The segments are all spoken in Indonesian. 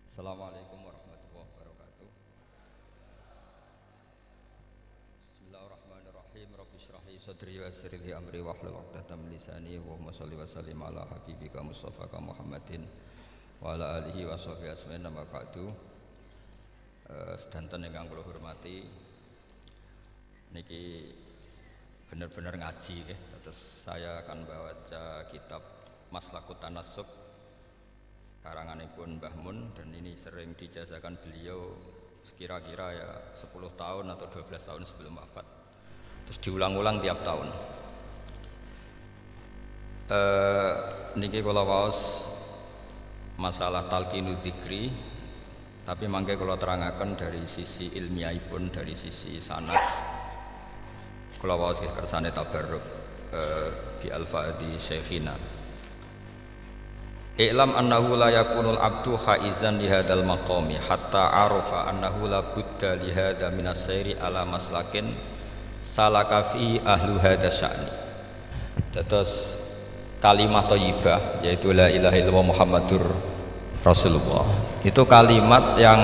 Assalamualaikum warahmatullahi wabarakatuh. Bismillahirrahmanirrahim. Rabbi shrah li sadri wa yassir li amri wahlul 'uqdatam min lisani. Allahumma shalli wa sallim ala habibika Mustafaka Muhammadin wa ala alihi wa sahbihi ajmain. Amma ba'du. Sedanten ingkang kula hormati, niki bener-bener ngaji nggih. Terus saya akan baca kitab Maslakut Tanassuk karanganipun Mbah Mun, dan ini sering dijazakan beliau sekira-kira ya 10 tahun atau 12 tahun sebelum wafat, terus diulang-ulang tiap tahun. Niki kula waos masalah talqinu dzikri, tapi mangke kula terangaken dari sisi ilmiahipun, dari sisi sanad. Kula waos kersane tabarruk bi alfaadi syekhina. I'lam annahu la yakunul abdu haizan li hadzal maqami hatta arafa annahu la budda li hadza minas sayri ala maslakin salaka fi ahlu hadza sya'ni. Terus kalimat thayyibah yaitu la ilaha illallah Muhammadur Rasulullah. Itu kalimat yang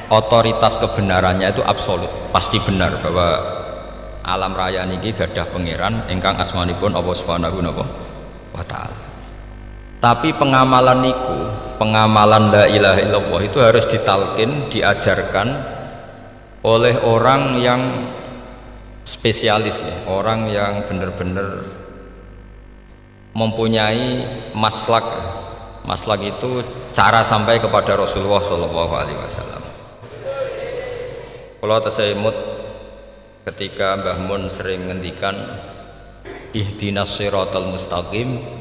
otoritas kebenarannya itu absolut, pasti benar bahwa alam raya niki gadah pangeran ingkang asmanipun Allah Subhanahu wa taala. Tapi pengamalan niku, pengamalan la ilaha illallah itu harus ditalkin, diajarkan oleh orang yang spesialis ya, orang yang benar-benar mempunyai maslak. Maslak itu cara sampai kepada Rasulullah Shallallahu Alaihi Wasallam. Kalau tasaimut ketika Mbah Mun sering ngendikan ihdinas siratal mustaqim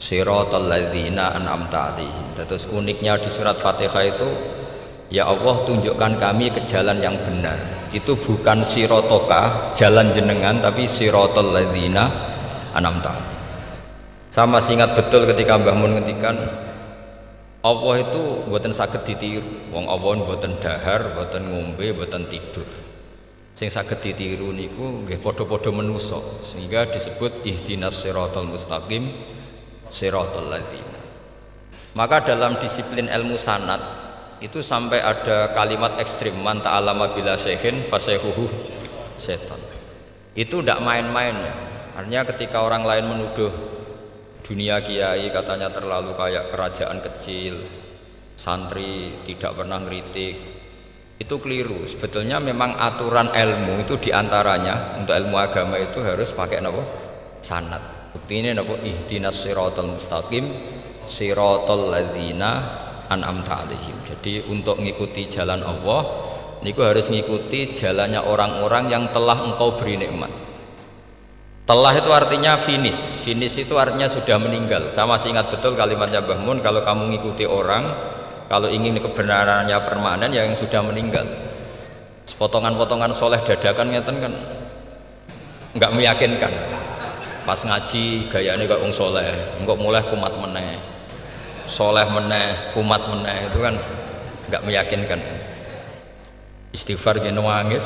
siratal ladzina an'amta 'alaihim. Terus uniknya di surat Fatihah itu, ya Allah tunjukkan kami ke jalan yang benar. Itu bukan sirotoka, jalan jenengan, tapi siratal ladzina an'amta 'alaihim. Saya masih ingat betul ketika Mbah Mun ngendikan Allah itu mboten saged ditiru. Wong Allah mboten dahar, mboten ngombe, mboten tidur. Sing saged ditiru niku nggih padha-padha manusa, sehingga disebut ihdinas siratal mustaqim siratal ladzina. Maka dalam disiplin ilmu sanad itu sampai ada kalimat ekstrim, man ta'allama bila syekhin fasayhuhu setan. Itu tidak main-main ya. Artinya ketika orang lain menuduh dunia kiai katanya terlalu kayak kerajaan kecil, santri tidak pernah ngritik, itu keliru. Sebetulnya memang aturan ilmu itu diantaranya untuk ilmu agama itu harus pakai apa? Sanad. Bukti ini napa ihdinas siratal mustaqim siratal ladzina an'amta 'alaihim. Jadi untuk mengikuti jalan Allah niku harus mengikuti jalannya orang-orang yang telah engkau beri nikmat. Telah itu artinya finish. Finish itu artinya sudah meninggal. Saya masih ingat betul kalimatnya Mbah Mun, kalau kamu mengikuti orang, kalau ingin kebenarannya permanen yang sudah meninggal. Potongan-potongan soleh dadakan ngeten kan enggak meyakinkan. Pas ngaji gayane kok wong soleh, engkau mulai kumat meneh, soleh meneh, kumat meneh, itu kan nggak meyakinkan. Istighfar gini nangis,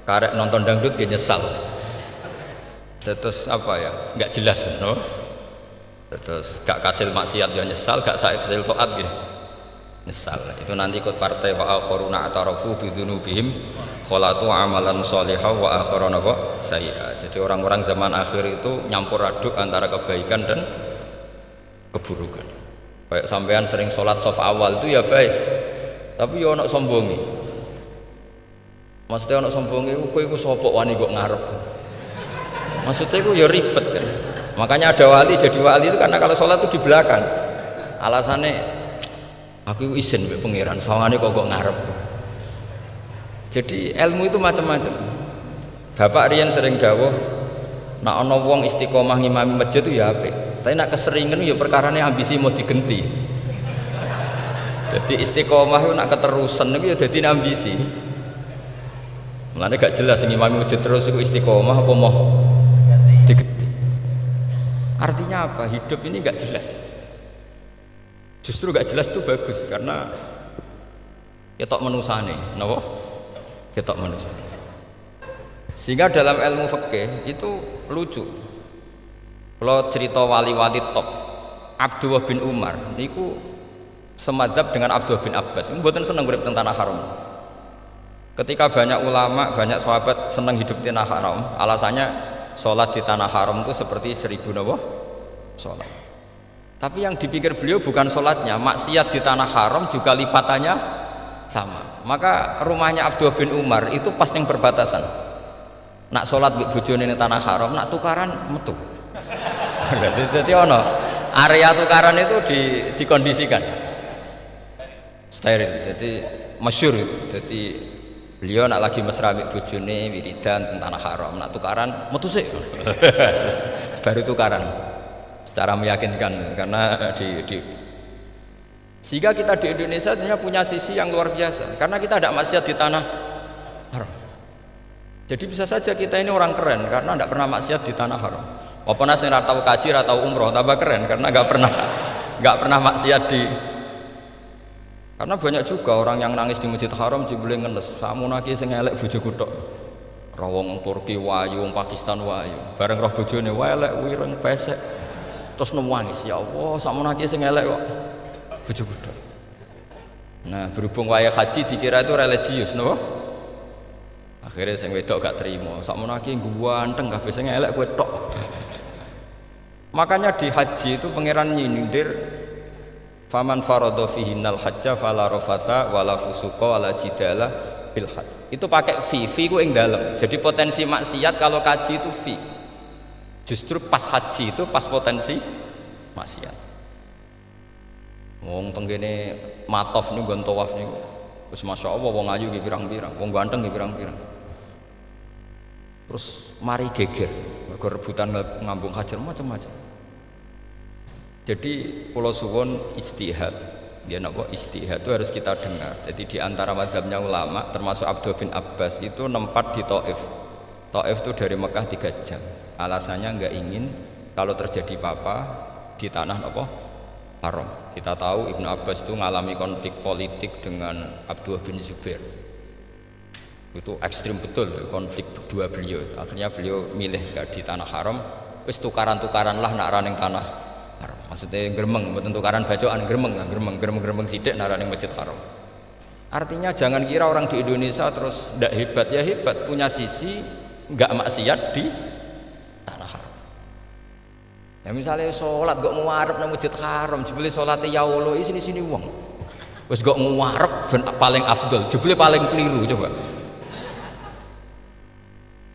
karek nonton dangdut gini nyesal. Terus apa ya, nggak jelas no? Terus gak kasil maksiat ya nyesal, gak kasil toat gini nyesal. Itu nanti ikut partai wa akharuna atarafu bidzunubihim kholatu amalan sholihah wa akharana sayyi'ah. Jadi orang-orang zaman akhir itu nyampur aduk antara kebaikan dan keburukan. Kayak sampean sering sholat shaf awal itu ya baik, tapi ya ono sombongi. Maksudnya ono sombongi, kowe iku sapa wani kok ngarep. Maksudnya itu ya ribet kan. Makanya ada wali jadi wali itu karena kalau sholat itu di belakang. Alasannya aku izin mbek pangeran, sawangane kok ngarep. Jadi ilmu itu macam-macam. Bapak Rian sering dawuh, nak ana wong istiqomah ngimami masjid itu ya apik. Tapi nak keseringan ya perkarane ambisi mau digenti. Jadi istiqomah itu nak keterusan itu ya dadi ambisi. Mulane gak jelas ngimami masjid terus itu istiqomah apa mau digenti. Artinya apa? Hidup ini gak jelas. Justru gak jelas itu bagus karena ketok menusane, napa? Ketok manusia. Sehingga dalam ilmu fikih itu lucu. Kalau cerita wali-wali top, Abdullah bin Umar niku semadzhab dengan Abdullah bin Abbas. Mboten seneng urip teng tanah haram. Ketika banyak ulama, banyak sahabat seneng hidup di tanah haram, alasannya sholat di tanah haram itu seperti 1000 napa? Sholat. Tapi yang dipikir beliau bukan sholatnya, maksiat di tanah haram juga lipatannya sama. Maka rumahnya Abdullah bin Umar itu pas yang perbatasan. Nak sholat bojone ning tanah haram, nak tukaran metu. Jadi ono area tukaran itu dikondisikan steril. Jadi masyhur itu. Jadi beliau nak lagi mesra mbek bojone wiridan teng tanah haram, nak tukaran metu sik. Baru tukaran secara meyakinkan karena sehingga kita di Indonesia sebenarnya punya sisi yang luar biasa karena kita tidak maksiat di tanah haram. Jadi bisa saja kita ini orang keren karena tidak pernah maksiat di tanah haram. Apa nasi ratau kaji ratau umroh tambah keren karena nggak pernah maksiat di. Karena banyak juga orang yang nangis di Masjid Haram jebule ngenes, samunake sing elek bojoku tok. Rawong Turki wayu, Pakistan wayu. Bareng roh bojone wae elek wireng pesek. Terus nangis, ya Allah, samunake sing elek kok bojoku tok. Nah, berhubung wayah haji dikira itu religius, napa? Akhirnya sing wedok gak terima, samunake ganteng kabeh sing elek kowe tok. Makanya di haji itu pangeran nyindir faman faradha fihinnal hajja fala rafatha wala fusuqa wala jidala bil hajj. Itu pakai fi ku ing dalem. Jadi potensi maksiat kalau kaji itu fi. Justru pas haji itu pas potensi maksiat. Wong tenggene matof niku nggon tawaf niku. Wis masyaallah wong ayu ki pirang-pirang, wong ganteng ki pirang-pirang. Terus mari geger, mergo rebutan ngambung hajar macam-macam. Jadi pulau suwon ijtihad, dia napa ijtihad itu harus kita dengar. Jadi di antara mazhabnya ulama termasuk Abdullah bin Abbas itu nempat di Taif. Taif itu dari Mekah 3 jam. Alasannya nggak ingin kalau terjadi apa-apa di tanah apa haram. Kita tahu Ibnu Abbas itu mengalami konflik politik dengan Abdullah bin Zubair. Itu ekstrim betul konflik berdua beliau. Akhirnya beliau milih nggak di tanah haram. Wis tukaran-tukaran lah nak raning tanah haram. Maksudnya gremeng, bukan tukaran bacaan gremeng sidik narane Masjid Haram. Artinya jangan kira orang di Indonesia terus ndak hebat, ya hebat, punya sisi nggak maksiat di tanah haram. Ya misalnya sholat gak nguarep nang Masjid Haram, jebule salate ya Allah sini wong. Wis gak nguarep paling afdol, jebule paling keliru coba.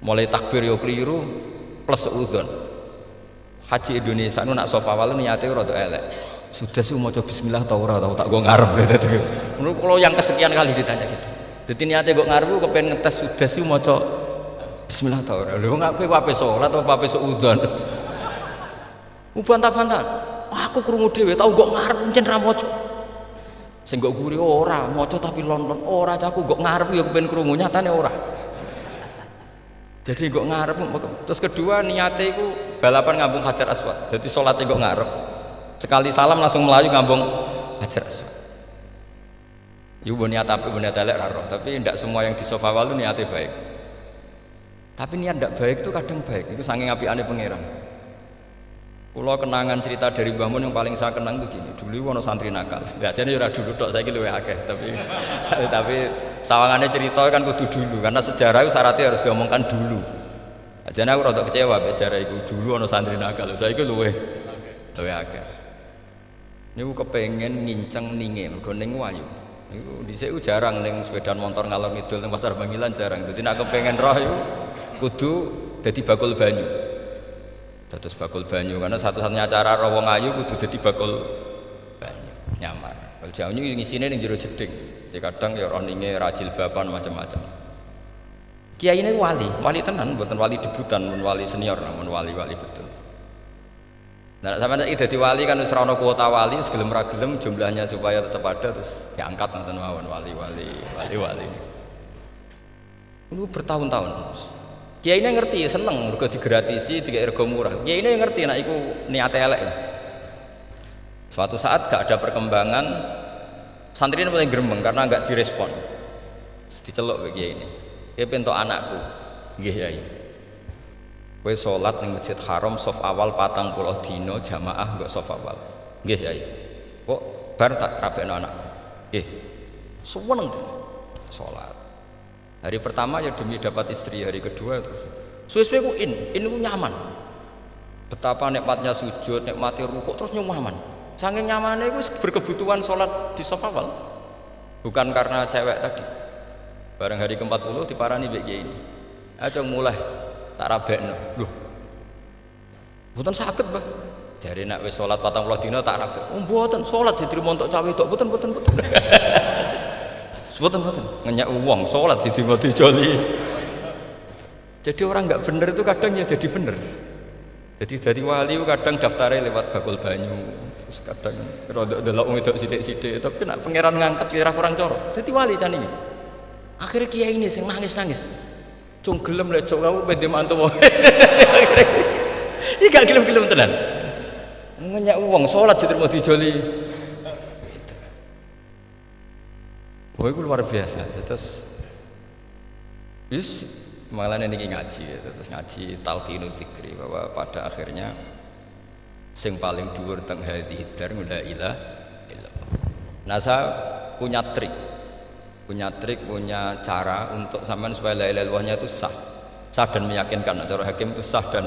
Mulai takbir yo keliru plus udzon. Haji Indonesia nu nak sofa awal niate rada elek. Sudah sih maca bismillah ta ora tak go ngarep gitu. Menurut kalau yang kesekian kali ditanya gitu. Dadi niate kok ngarep kepen ngetes sudah sih maca bismillah ta ora. Lho ngapa kowe ape salat apa ape suudzon. Bantah-bantahan. Aku krungu dhewe tau kok ngarep encen ra maca. Sing kok guri ora maca tapi lon-lon ora caku kok ngarep ya kepen krungu nyatane ora. Jadi kok ngarep. Terus kedua niate iku balapan ngambung Hajar Aswad. Jadi sholatnya kok ngarep. Sekali salam langsung melayu ngambung Hajar Aswad. Iku niat apik niat elek ra roh, tapi tidak semua yang di sofa wal itu niatnya baik. Tapi niat tidak baik itu kadang baik. Itu saking apikane pangeran. Pulau kenangan cerita dari Mbah Mun yang paling saya kenang begini. Dulu ono santri nakal. Ya jadi ora dulu tok saiki luwih akeh, tapi sawangannya cerita kan kudu dulu karena sejarah itu syaratnya harus diomongkan dulu. Jadi aku rada kecewa mbek sejarah itu. Dulu ono santri nakal, saiki luwih akeh. Niku kepengen nginceng ninge mergo ning wayu. Niku dhisik jarang ning sepeda motor ngalor ngidul ning Pasar Bangilan jarang. Dadi nek kepengen roh iku kudu dadi bakul banyu. Dados bakul banyu karena satu-satunya cara roh wong ayu kudu dadi bakul banyu nyamar. Kalau jauh ini ngisine ning jero jeding. Ya kadang ya roh ninge rajil bapan macam-macam. Kiai ini wali tenan, bukan wali debutan, bukan wali senior, namun wali betul. Nah, sampai saiki dadi wali kan wis ora ana kuota wali, segelem ra gelem jumlahnya supaya tetap ada terus diangkat ngoten mawon wali. Itu bertahun-tahun. Kiai ini ngerti seneng mergo digratisi, dikai rego murah. Kiai ini ngerti nek iku niate elek. Suatu saat gak ada perkembangan, santri ini paling gremeng karena gak direspon. Diceluk ke kiai ini. Kiai pentok anakku. Nggih Yai. Kowe salat ning Masjid Haram saf awal 40 dina jamaah kok saf awal. Nggih Yai. Kok bar tak rabekno anakku. Seneng sholat. Hari pertama ya demi dapat istri, hari kedua terus suwe-suwe ku ku nyaman. Betapa nikmatnya sujud, nikmati rukuk terus nyaman. Saking nyamannya itu berkebutuhan sholat di saf awal. Bukan karena cewek tadi. Bareng hari ke-40 diparani mbek kiai ini. Aja mulai tak rabekno. Loh. Mboten saged, Mbah. Jare nek wis salat 40 dina tak rabek. Oh mboten, salat diterima untuk cawe tok. Mboten. Mboten. Ngenyak wong salat diterima dijoli. Jadi orang enggak bener itu kadang ya jadi bener. Jadi dari wali kadang daftarnya lewat bakul banyu. Terus kadang rodok delok wedok sithik-sithik, tapi nek pangeran ngangkat kira kurang coro. Dadi wali can iki. Akhirnya kiai ini sing nangis-nangis. Cung gelem lek cok kamu pede mantu. Iki gak gelem-gelem tenan. Ngenyak wong salat diterima dijoli. Gitu. Wah, itu luar biasa. Terus malah niki ngaji ya. Terus ngaji talqinu zikri bahwa pada akhirnya sing paling dhuwur teng hadhihi dar la ilaha illallah. Nah, saya punya trik, punya cara untuk sampean supaya la ilaha illallahnya itu sah dan meyakinkan. Cara hakim itu sah dan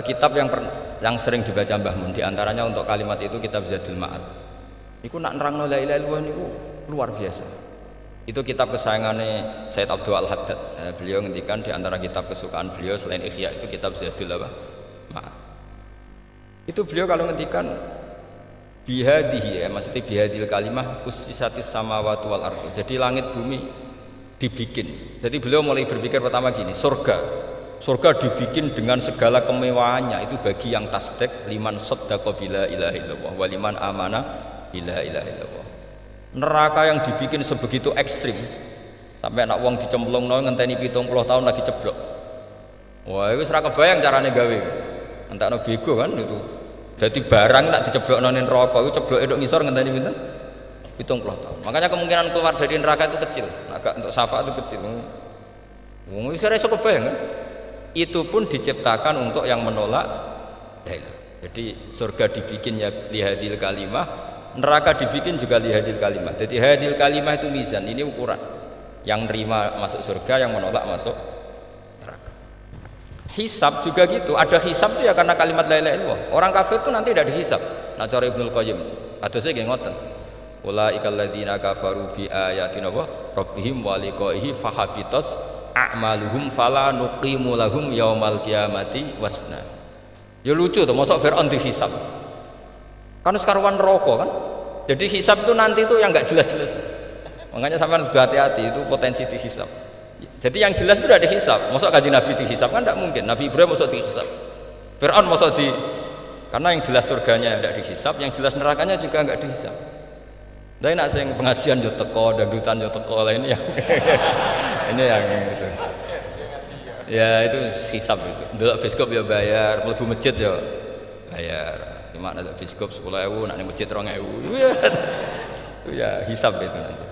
kitab yang sering dibaca Mbah Mun diantaranya untuk kalimat itu kitab Zadul Ma'ad. Iku nak nerangno la ilaha illallah niku luar biasa. Itu kitab kesayangannya Sayyid Abdul Al-Haddad. Beliau ngendikan di antara kitab kesukaan beliau selain Ihya itu kitab Zadul Ma'ad. Itu beliau kalau ngendikan bihadihi ya, maksudnya bihadil kalimah ussisatis samawati wal ardu. Jadi langit bumi dibikin. Jadi beliau mulai berpikir pertama gini, surga dibikin dengan segala kemewahannya itu bagi yang tasdik liman saddaqa bila ilaha illallah wa liman amana bila ilaha illallah. Neraka yang dibikin sebegitu ekstrim sampai anak wong dicemplungno ngenteni 70 tahun lagi ceblok. Wah, itu ora kebayang carane gawe. Entakno bego kan itu. Jadi barang nak diceblokno ning neraka itu cebloke nduk ngisor ngenteni pinten? 70 tahun. Makanya kemungkinan keluar dari neraka itu kecil. Agak untuk syafaat itu kecil. Wong wis ora iso kebayang kan? Itu pun diciptakan untuk yang menolak dalil. Jadi surga dibikin ya lihadil kalimah, neraka dibikin juga lihadil kalimah. Jadi hadil kalimah itu mizan, ini ukuran. Yang nerima masuk surga, yang menolak masuk neraka. Hisab juga gitu, ada hisab itu ya karena kalimat la ilaha illallah. Orang kafir itu nanti tidak dihisab. Nah cara Ibnul Qayyim, ada saya nggih ngoten. Ulaikal ladzina kafaru bi ayatina rabbihim wa liqaihi fahabitas a'maluhum fala nuqimu lahum yaumal qiyamati wasna. Ya lucu tuh, mosok Fir'aun dihisab. Kan sekaruan neraka kan. Jadi hisab itu nanti itu yang enggak jelas-jelas. Makanya sampean kudu hati-hati, itu potensi dihisab. Jadi yang jelas itu udah dihisab. Mosok kanjeng Nabi dihisab kan enggak mungkin. Nabi Ibrahim mosok dihisab. Fir'aun mosok di karena yang jelas surganya enggak dihisab, yang jelas nerakanya juga enggak dihisab. Tapi nak sing pengajian yo teko, dangdutan yo teko lah ini yang ini yang itu. Ya itu hisab itu. Delok biskop ya bayar, mlebu masjid ya bayar. Gimana ada biskop 10.000, nak ning masjid 2.000. Itu ya hisab itu nanti.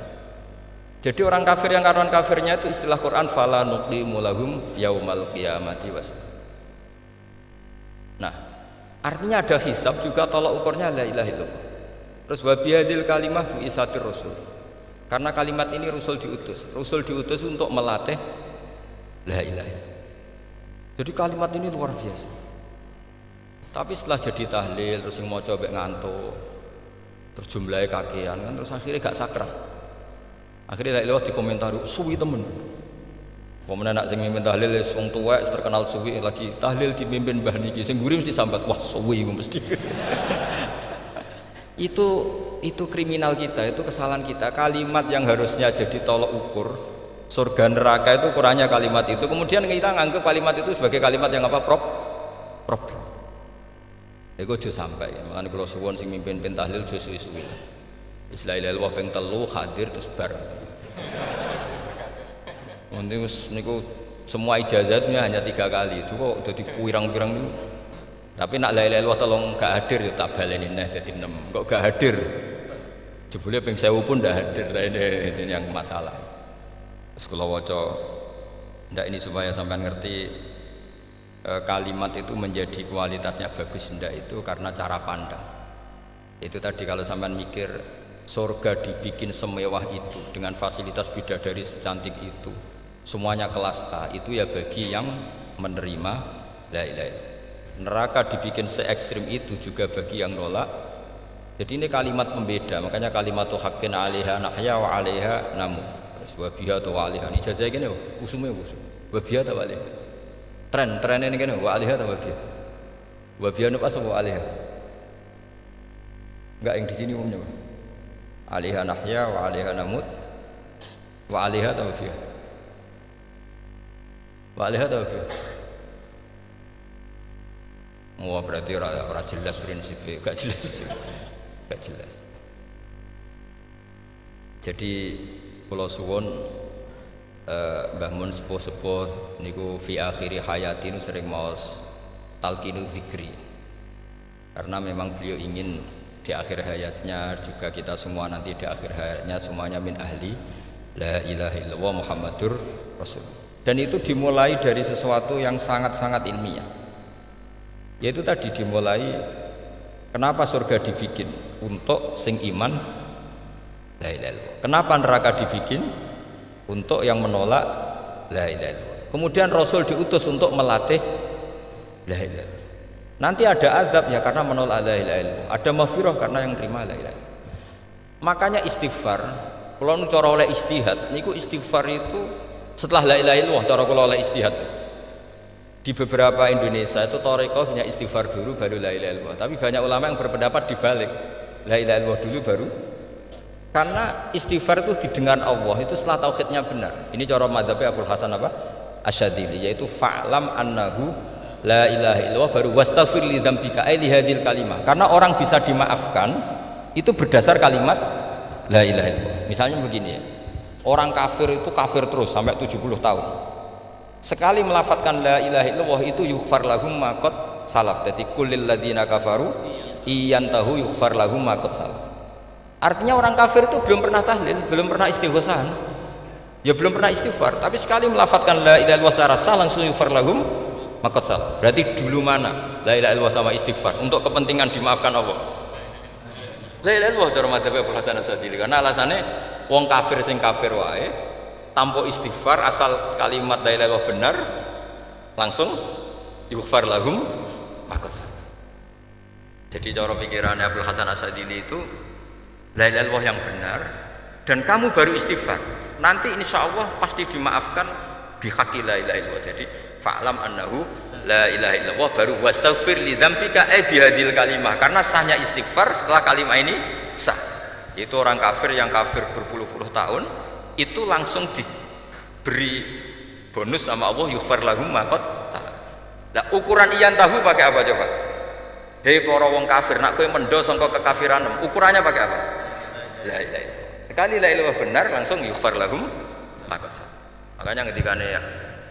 Jadi orang kafir yang karuan kafirnya itu istilah Quran fala nuqimu lahum yaumal qiyamati wasna. Nah, artinya ada hisab juga tolak ukurnya la ilaha illallah. Terus wa bihadil kalimah bu isatir rasul. Karena kalimat ini Rasul diutus untuk melatih la ilaha illallah. Jadi kalimat ini luar biasa. Tapi setelah jadi tahlil terus yang mau coba ngantuk, terus jumlahnya kakean kan, terus akhirnya gak sakral. Akhirnya la ilaha dikomentari suwi temen. Pemenang nak sing mimpin tahlil wong tuwek terkenal suwi lagi tahlil dipimpin Mbah niki sing mburi mesti sambat wah suwi mesti. Itu kriminal kita, itu kesalahan kita. Kalimat yang harusnya jadi tolok ukur surga neraka itu ukurannya kalimat itu. Kemudian kita nganggap kalimat itu sebagai kalimat yang apa? Problem. Iku aja sampai. Makanya kalau suwon sing mimpin tahlil aja suwi-suwi. Istilah ilal ping 3 hadir terus bar. Nanti niku semua ijazatnya hanya 3 kali. Itu kok udah dipirang-pirang niku. Tapi nak la ilaha illallah tolong gak hadir ya tak baleni neh dadi 6. Kok gak hadir? Jebule ping 1000 pun ndak hadir. Itu yang masalah. Terus kula waca ndak ini supaya sampean ngerti kalimat itu menjadi kualitasnya bagus ndak itu karena cara pandang. Itu tadi kalau sampean mikir surga dibikin semewah itu dengan fasilitas bidadari secantik itu, semuanya kelas A, itu ya bagi yang menerima la ilaha illallah. Neraka dibikin se ekstrim itu juga bagi yang nolak. Jadi ini kalimat pembeda, makanya kalimat haqqin 'alaiha nahya wa 'alaiha namut. Wa biha tu wa 'alaiha. Ini jazah kene usume usum. Wa biha ta wa 'alaiha. Tren ini kene wa 'alaiha ta wa biha. Wa biha nu pas wa 'alaiha. Enggak yang di sini umumnya. 'Alaiha nahya wa 'alaiha namut. Wa 'alaiha ta wa biha. Wa 'alaiha ta wa biha. Oh berarti ora jelas prinsipnya, gak jelas. Gak jelas. Jadi kula suwun Mbah Mun sepuh-sepuh niku fi akhiri hayati nu sering maos talqinu zikri. Karena memang beliau ingin di akhir hayatnya juga kita semua nanti di akhir hayatnya semuanya min ahli la ilaha illallah Muhammadur Rasul. Dan itu dimulai dari sesuatu yang sangat-sangat ilmiah. Yaitu tadi dimulai kenapa surga dibikin untuk sing iman la ilaha illallah. Kenapa neraka dibikin untuk yang menolak la ilaha illallah. Kemudian Rasul diutus untuk melatih la ilaha illallah. Nanti ada azab ya karena menolak la ilaha illallah. Ada maghfirah karena yang terima la ilaha illallah. Makanya istighfar, kalau cara oleh istihad, niku istighfar itu setelah la ilaha illallah cara kula oleh istihad. Di beberapa Indonesia itu thariqah punya istighfar dulu baru la ilaha illallah. Tapi banyak ulama yang berpendapat dibalik. La ilaha illallah dulu baru. Karena istighfar itu didengar Allah itu setelah tauhidnya benar. Ini cara madzhabnya Abdul Hasan apa? Asyadzili, yaitu fa'lam annahu la ilaha illallah baru wastaghfir li dzambika ai li hadhil kalimah. Karena orang bisa dimaafkan itu berdasar kalimat la ilaha illallah. Misalnya begini ya. Orang kafir itu kafir terus sampai 70 tahun. Sekali melafatkan la ilaha illallah itu yughfar lahum ma qad salaf. Jadi kullil ladzina kafaru iyantahu yughfar lahum ma qad salaf. Artinya orang kafir itu belum pernah tahlil, belum pernah istighosah. Ya belum pernah istighfar, tapi sekali melafatkan la ilaha illallah secara sah langsung yughfar lahum ma qad salaf. Berarti dulu mana la ilaha illallah sama istighfar untuk kepentingan dimaafkan Allah? La ilaha illallah cara madzhab Abu Hasan Asyadzili. Karena alasannya wong kafir sing kafir wae tanpa istighfar asal kalimat la ilaha illallah benar langsung yughfar lahum maqad salaf. Jadi cara pikirannya Abdul Hasan Asyadzili itu la ilaha illallah yang benar dan kamu baru istighfar nanti insya Allah pasti dimaafkan bihaqqi la ilaha illallah. Jadi fa'lam annahu la ilaha illallah baru wastaghfir li dzambika bihadil kalimah karena sahnya istighfar setelah kalimat ini sah. Itu orang kafir yang kafir berpuluh-puluh tahun itu langsung diberi bonus sama Allah yughfar lahum ma qad salaf. Lah ukuran iyan tahu pakai apa coba? Hei para wong kafir nak kowe mendo sangka kekafiran ukurannya pakai apa? La ilaha illallah. Sekali la ilaha benar langsung yughfar lahum ma qad salaf. Makanya ketikane ya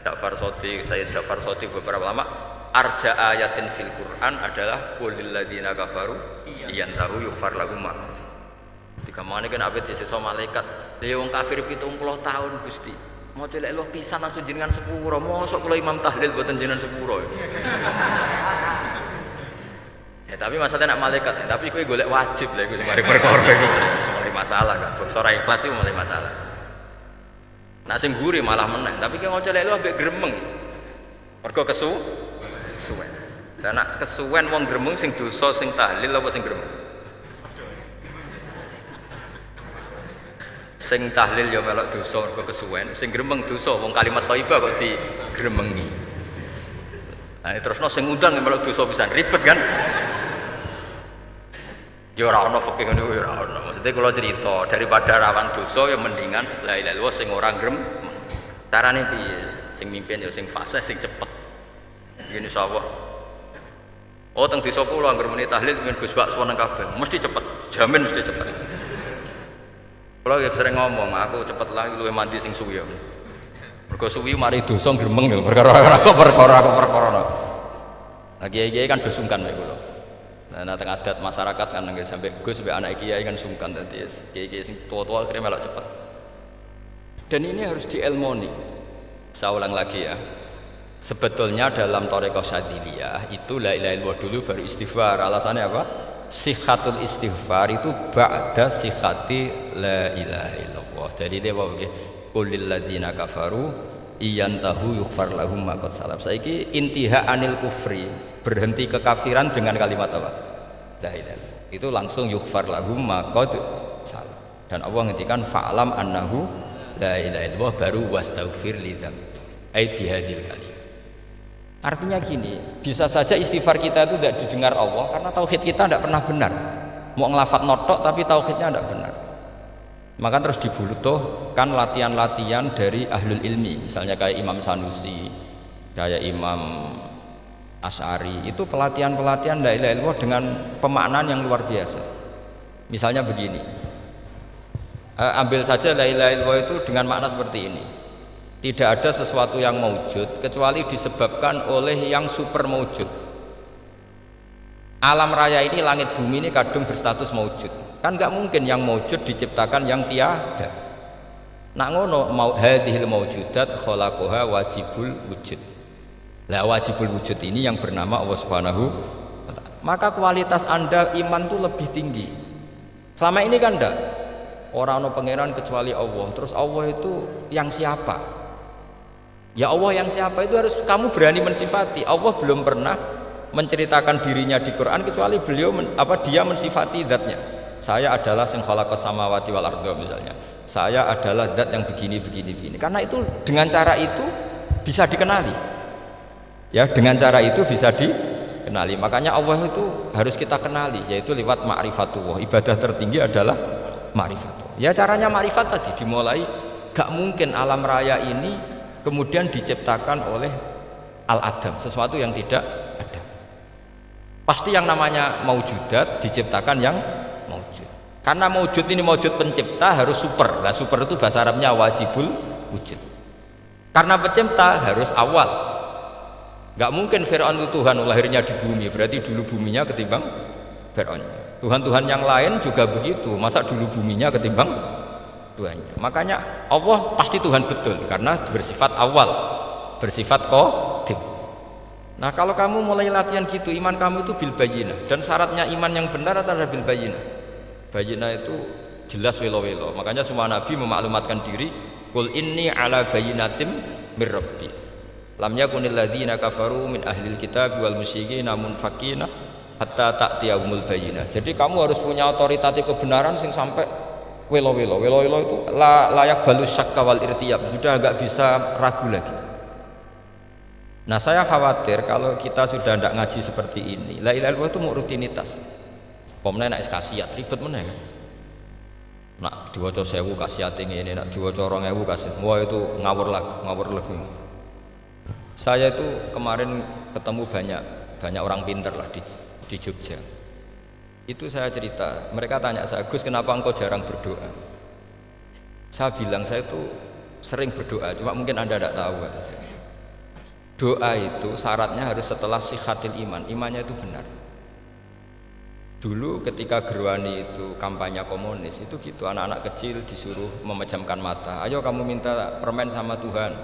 Ja'far Shadiq, Sayyid Ja'far Shadiq beberapa lama arja ayatin fil Quran adalah qulil ladzina kafaru iyan tahu yughfar lahum ma qad salaf. Kamane kan abet disisa malaikat. Lha wong kafir 70 tahun Gusti. Mau celek luwih pisan langsung jenengan sepuro. Mosok kula imam tahlil boten jenengan sepuro. Ya tapi masalahnya nak malaikat, tapi kowe golek wajib lha iku sing mari perkara iku. Mulai masalah kan. Ora ikhlas iku mulai masalah. Nak sing guri malah meneh, tapi kowe celek luwih mbek gremeng. Mergo kesuwen. Lah nak kesuwen wong gremeng sing dosa sing tahlil apa sing gremeng? Sing tahlil ya melok dosa mergo kesuwen, sing gremeng dosa wong kalimat thayyibah kok digremengi. Nah terusno sing ngundang ya melok dosa pisan ribet kan. Ya ora ono fikih ngene ya ora ono. Maksudnya kula cerita daripada rawan dosa ya mendingan la ilaha illallah sing ora gremeng. Carane piye? Sing mimpin ya sing fasih sing cepet. Yen insyaallah. Oh teng desa kula anggere muni tahlil pengin Gus bakso nang kabeh, mesti cepet, jamin mesti cepet. Kalau sering ngomong, aku cepet lah luwih mandi sing suwi. Mergo suwi mari dosa gremeng lho, perkara aku perkara. Lah kiai-kiai kan do sungkan mek kula. Nah teng adat masyarakat kan nggih sampai Gus sampai anak kiai kan sungkan dadi kiai-kiai sing tua-tua akhirnya melok cepet. Dan ini harus dielmoni. Saya ulang lagi ya. Sebetulnya dalam thariqah Syadziliyah itu la ilaha illallah dulu baru istighfar. Alasannya apa? Sihatul istighfar itu ba'da sihati la ilaha illallah. Jadi dia bahwa qulil ladzina kafaru iyantahu yughfar lahum ma qad salaf. Saiki intiha anil kufri, berhenti kekafiran dengan kalimat apa? La ilaha illallah. Itu langsung yughfar lahum ma qad salaf. Dan Allah ngendikan fa'lam annahu la ilaha illallah baru wastaghfir lidzam. Ai bihadil kalim. Artinya gini, bisa saja istighfar kita itu tidak didengar Allah karena tauhid kita tidak pernah benar. Mau ngelafat notok tapi tauhidnya tidak benar. Maka terus dibutuhkan latihan-latihan dari ahlul ilmi, misalnya kayak Imam Sanusi, kayak Imam Asy'ari, itu pelatihan-pelatihan la ilaha illallah dengan pemaknaan yang luar biasa. Misalnya begini, ambil saja la ilaha illallah itu dengan makna seperti ini. Tidak ada sesuatu yang maujud kecuali disebabkan oleh yang super maujud. Alam raya ini, langit bumi ini kadung berstatus maujud. Kan nggak mungkin yang maujud diciptakan yang tiada. Nak ngono mau hadhil maujudat khalaqaha wajibul wujud. Lah wajibul wujud ini yang bernama Allah Subhanahu wa ta'ala. Maka kualitas Anda iman itu lebih tinggi. Selama ini kan enggak. Orang no pangeran kecuali Allah. Terus Allah itu yang siapa? Ya Allah yang siapa itu harus kamu berani mensifati. Allah belum pernah menceritakan dirinya di Quran kecuali dia mensifati zatnya. Saya adalah sing khalaqas samawati wal ardha misalnya. Saya adalah zat yang begini. Karena itu dengan cara itu bisa dikenali. Ya, dengan cara itu bisa dikenali. Makanya Allah itu harus kita kenali, yaitu lewat ma'rifatullah. Ibadah tertinggi adalah ma'rifatullah. Ya caranya ma'rifat tadi dimulai, gak mungkin alam raya ini kemudian diciptakan oleh al-adam, sesuatu yang tidak ada. Pasti yang namanya maujudat diciptakan yang maujud. Karena maujud ini maujud pencipta harus super. Nah, super itu bahasa Arabnya wajibul wujud. Karena pencipta harus awal. Gak mungkin Fir'aun itu Tuhan lahirnya di bumi, berarti dulu buminya ketimbang Fir'aunnya. Tuhan-Tuhan yang lain juga begitu, masa dulu buminya ketimbang Tuhannya. Makanya Allah pasti Tuhan betul karena bersifat awal, bersifat qadim. Nah, kalau kamu mulai latihan gitu, iman kamu itu bil bayyinah. Dan syaratnya iman yang benar adalah bil bayyinah. Bayyinah itu jelas welo-welo. Makanya semua nabi memaklumatkan diri, qul inni ala bayyinatim mir rabbi. Lam yakunil ladzina kafaru min ahlil kitab wal musyrikin munfakina hatta ta'tiyahumul bayyinah. Jadi kamu harus punya otoritatif kebenaran sing sampai welo-welo itu layak balus syakka wal irtiyab, sudah agak bisa ragu lagi. Nah, saya khawatir kalau kita sudah tidak ngaji seperti ini, la ilaha illallah itu mau rutinitas. Pomene nek kasiat ribet meneh kan. Nak diwaca 1000 kasiat ngene, nak diwaca 2000 kasiat. Wah itu ngawur lagi. Saya itu kemarin ketemu banyak orang pinter lah di Jogja. Itu saya cerita, mereka tanya saya, Gus kenapa engkau jarang berdoa? Saya bilang saya itu sering berdoa, cuma mungkin Anda tidak tahu kata saya. Doa itu syaratnya harus setelah sihatil iman, imannya itu benar. Dulu ketika Gerwani itu kampanye komunis itu gitu, anak-anak kecil disuruh memejamkan mata, ayo kamu minta permen sama Tuhan.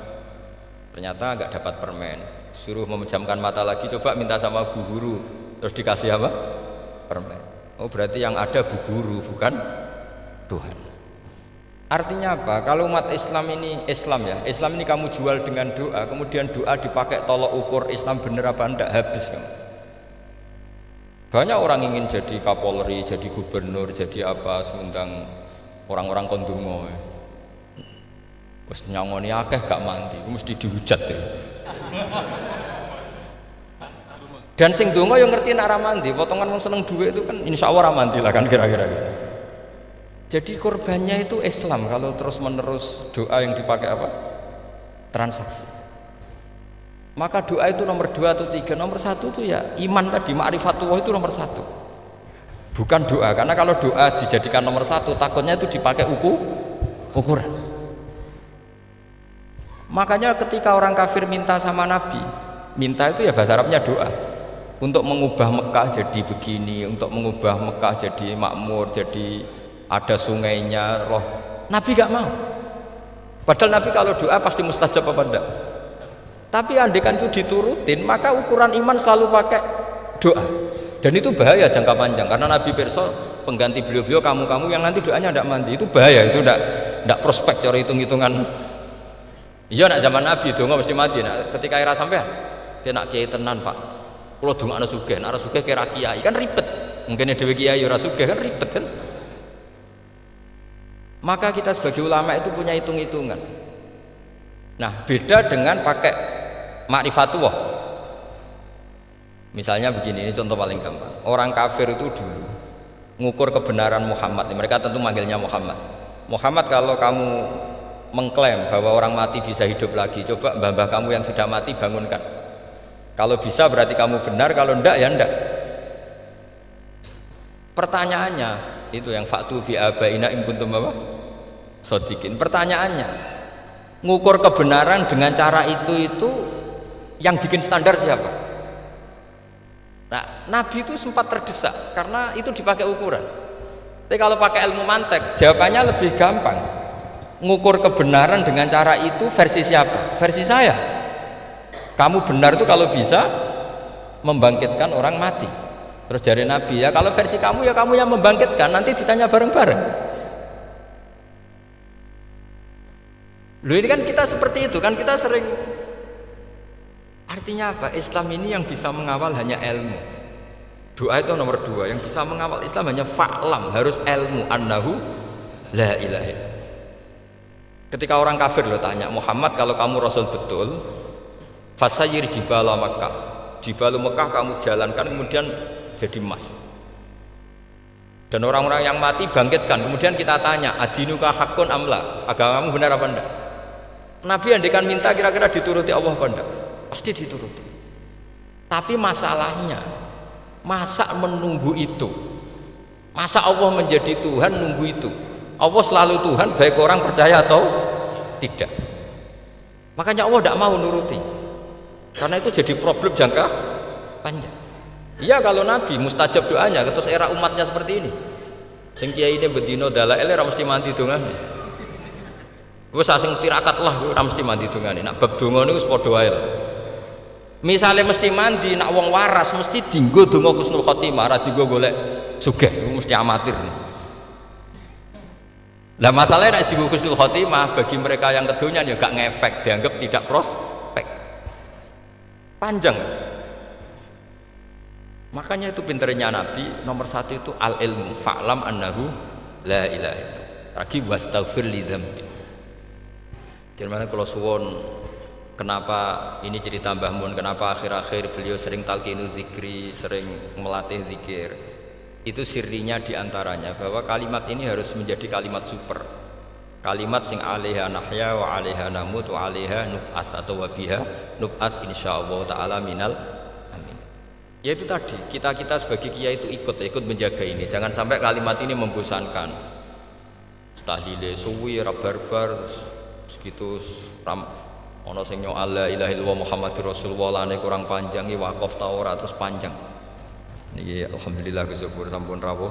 Ternyata nggak dapat permen, suruh memejamkan mata lagi, coba minta sama bu guru, terus dikasih apa? Permen. Oh berarti yang ada bu guru bukan Tuhan. Artinya apa? Kalau umat Islam ini Islam ini kamu jual dengan doa, kemudian doa dipakai tolok ukur Islam bener apa enggak, habis kamu. Banyak orang ingin jadi Kapolri, jadi gubernur, jadi apa, sementang orang-orang kondungo. Wes nyangoni akeh gak mandi, mesti dihujat ya. Dan sing donga yang ngerti nak ra mandi, potongan wong seneng duit itu kan insya Allah ra mandi lah kan kira-kira gitu. Jadi korbannya itu Islam kalau terus-menerus doa yang dipakai apa? Transaksi. Maka doa itu nomor 2 atau 3, nomor 1 itu ya iman tadi, ma'rifatullah itu nomor 1. Bukan doa, karena kalau doa dijadikan nomor 1 takutnya itu dipakai ukuran. Makanya ketika orang kafir minta sama Nabi, minta itu ya bahasa Arabnya doa. Untuk mengubah Mekah jadi begini, untuk mengubah Mekah jadi makmur, jadi ada sungainya, roh. Nabi gak mau. Padahal Nabi kalau doa pasti mustajab apa enggak? Tapi andaikan itu diturutin, maka ukuran iman selalu pakai doa. Dan itu bahaya jangka panjang karena Nabi pirsa pengganti beliau-beliau kamu-kamu yang nanti doanya tidak mandi, itu bahaya, itu tidak prospek cara hitung-hitungan. Iya nak zaman Nabi donga mesti mati. Nah, ketika era sampean dia nak kiai tenan Pak, kalau dongakno sugih, nak sugih kira kiai kan ribet, mungkin dhewe kiai ora sugih kan ribet kan. Maka kita sebagai ulama itu punya hitung-hitungan. Nah beda dengan pakai ma'rifatullah. Misalnya begini, ini contoh paling gampang. Orang kafir itu dulu mengukur kebenaran Muhammad, mereka tentu manggilnya Muhammad. Muhammad, kalau kamu mengklaim bahwa orang mati bisa hidup lagi, coba mbah-mbah kamu yang sudah mati bangunkan. Kalau bisa berarti kamu benar, kalau ndak ya ndak. Pertanyaannya itu yang faktu bi abaina in kuntum apa? Shodiqin. Pertanyaannya, ngukur kebenaran dengan cara itu yang bikin standar siapa? Nah, Nabi itu sempat terdesak karena itu dipakai ukuran. Tapi kalau pakai ilmu mantek, jawabannya lebih gampang. Ngukur kebenaran dengan cara itu versi siapa? Versi saya. Kamu benar itu kalau bisa membangkitkan orang mati. Terus jari Nabi, ya kalau versi kamu ya kamu yang membangkitkan, nanti ditanya bareng-bareng. Loh ini kan kita seperti itu kan, kita sering. Artinya apa? Islam ini yang bisa mengawal hanya ilmu. Doa itu nomor 2. Yang bisa mengawal Islam hanya fa'lam, harus ilmu annahu la ilaha illallah. Ketika orang kafir lo tanya, Muhammad kalau kamu Rasul betul, fasayyir jibala Makkah, jibalu Mekah kamu jalankan kemudian jadi emas. Dan orang-orang yang mati bangkitkan. Kemudian kita tanya, adinuka hakun amla, agamamu benar apa enggak? Nabi andikan minta kira-kira dituruti Allah apa enggak? Pasti dituruti. Tapi masalahnya, masa menunggu itu? Masa Allah menjadi Tuhan nunggu itu? Allah selalu Tuhan baik orang percaya atau tidak. Makanya Allah tidak mau nuruti, karena itu jadi problem jangka panjang. Iya kalau Nabi mustajab doanya, terus era umatnya seperti ini. Sing kiai ini bedino dalail ora mesti mandi dongane. Wis sing tirakat lah ora mesti mandi dongane. Nak bab donga niku wis padha wae lah. Misalnya mesti mandi, nak wong waras mesti dinggo donga husnul khotimah, ora dinggo golek sugih, mesti amatir. Lah masalahnya nak dinggo husnul khotimah bagi mereka yang kedunya ya gak ngefek, dianggap tidak prospek. Panjang. Makanya itu pinternya Nabi nomor 1 itu al ilmu, fa'lam annahu la ilaha illallah. Lagi wastaghfir li dzambi. Jadi kalau suwon kenapa ini cerita Mbah Mun, kenapa akhir-akhir beliau sering talqinu zikri, sering melatih zikir. Itu sirinya diantaranya bahwa kalimat ini harus menjadi kalimat super. Kalimat sing alaiha nahya wa alaiha namut wa alaiha nub'ats atau wabiha nub'ats insyaallah ta'ala minal amin. Ya itu tadi, kita sebagai kiai itu ikut menjaga ini. Jangan sampai kalimat ini membosankan. Tahlile suwi ra barbar terus gitu ono sing nyo la ilaha illallah Muhammadur Rasulullah lane kurang panjang iki wakaf ta ora terus panjang. Niki alhamdulillah kesyukur sampun rawuh.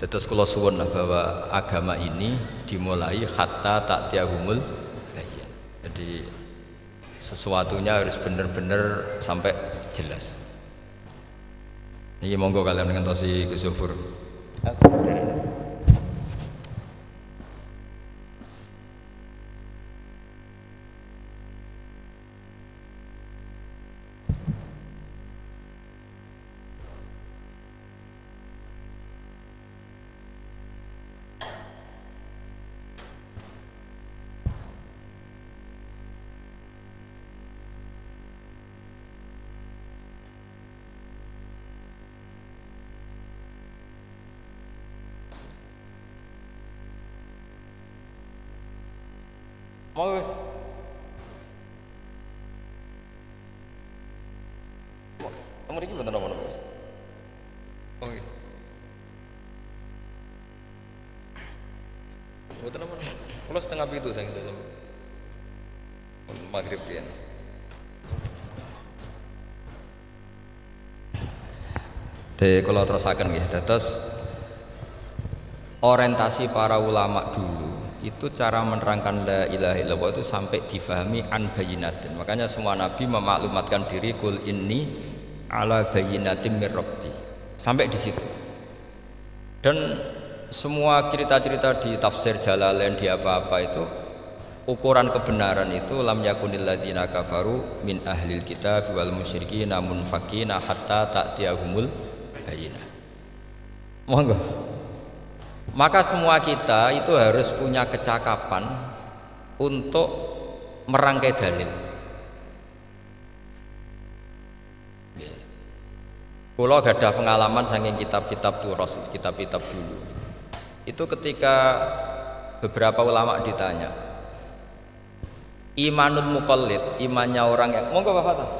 Terus kula suwun bahwa agama ini dimulai hatta ta'tiyahumul bayyin. Jadi sesuatunya harus benar-benar sampai jelas. Niki monggo kalian dengan tosi kesyukur. Mau wis. Nomor iki mboten apa-apa, Mas. Oh nggih. Mboten apa-apa. Kula setengah 7 sing dalam. Maghrib pian. Kula terusaken nggih. Dados orientasi para ulama dulu itu cara menerangkan la ilaha illallah itu sampai difahami an bayinatin. Makanya semua nabi memaklumatkan diri kul inni ala bayyinatin mir rabbi. Sampai di situ. Dan semua cerita-cerita di tafsir Jalalain di apa-apa itu ukuran kebenaran itu lam yakunil ladzina kafaru min ahlil kitab wal musyrikin namun fakina hatta ta'tiyahumul bayyinah. Monggo. Maka semua kita itu harus punya kecakapan untuk merangkai dalil. Kalau gadah pengalaman saking kitab-kitab turos, kitab-kitab dulu. Itu ketika beberapa ulama ditanya, imanul muqallid, imannya orang yang monggo Pak Fatah.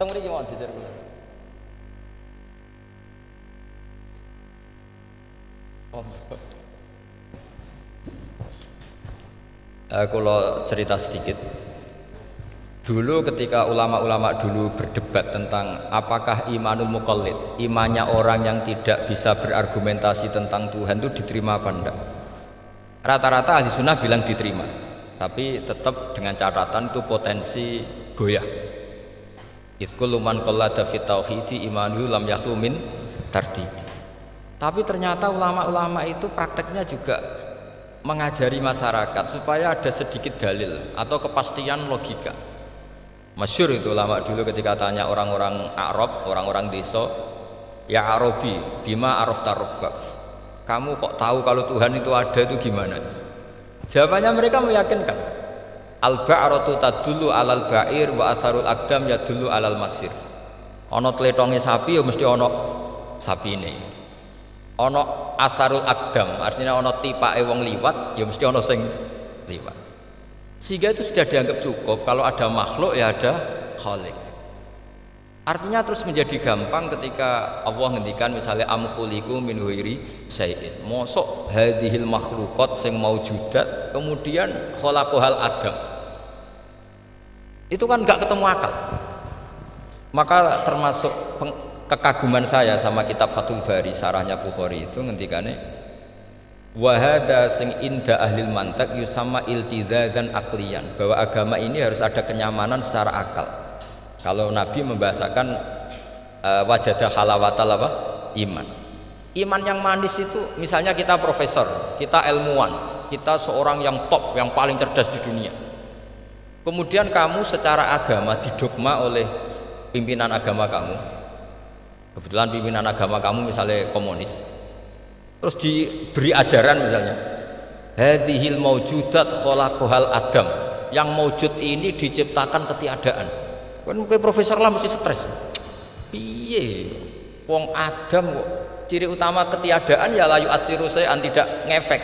Teng mriki mau jejer kula. Kalau cerita sedikit dulu ketika ulama-ulama dulu berdebat tentang apakah imanul muqallid, imannya orang yang tidak bisa berargumentasi tentang Tuhan itu diterima apa enggak, rata-rata ahli sunnah bilang diterima, tapi tetap dengan catatan itu potensi goyah. Idzkullu man qallada fit tauhidi imanuhu lam yakhlu min tardidi. Tapi ternyata ulama-ulama itu prakteknya juga mengajari masyarakat supaya ada sedikit dalil atau kepastian logika. Masyhur itu ulama dulu ketika tanya orang-orang Arab, orang-orang desa, ya Arabi, bima arafta rabbak. Kamu kok tahu kalau Tuhan itu ada itu gimana? Jawabannya mereka meyakinkan. Al-ba'ratu tadullu alal ba'ir wa atharul aqdam yadullu alal masir. Ana tletonge sapi ya mesti ana sapine. Ono asarul akdam, artinya ono tipake wong liwat ya mesti ono sing liwat. Sehingga itu sudah dianggap cukup kalau ada makhluk ya ada khalik. Artinya terus menjadi gampang ketika Allah ngendikan misalnya am khuliqu min ghairi syai'in. Mosok hadhil makhluqat sing maujudat kemudian khalaqahal adam. Itu kan enggak ketemu akal. Maka termasuk kekaguman saya sama kitab Fathul Bari sarahnya Bukhari itu ngendikane wa hadza sing inda ahlil mantak yusamma iltidzadzan aqliyan, bahwa agama ini harus ada kenyamanan secara akal. Kalau Nabi membahasakan wajadah halawatal apa? Iman. Iman yang manis itu misalnya kita profesor, kita ilmuwan, kita seorang yang top, yang paling cerdas di dunia. Kemudian kamu secara agama didogma oleh pimpinan agama kamu. Kebetulan pimpinan agama kamu misalnya komunis, terus diberi ajaran misalnya hadhil maujudat khalaqahal adam, yang maujud ini diciptakan ketiadaan. Kan profesor lah mesti stres. Piye wong Adam kok ciri utama ketiadaan ya layu asiru saya tidak ngefek.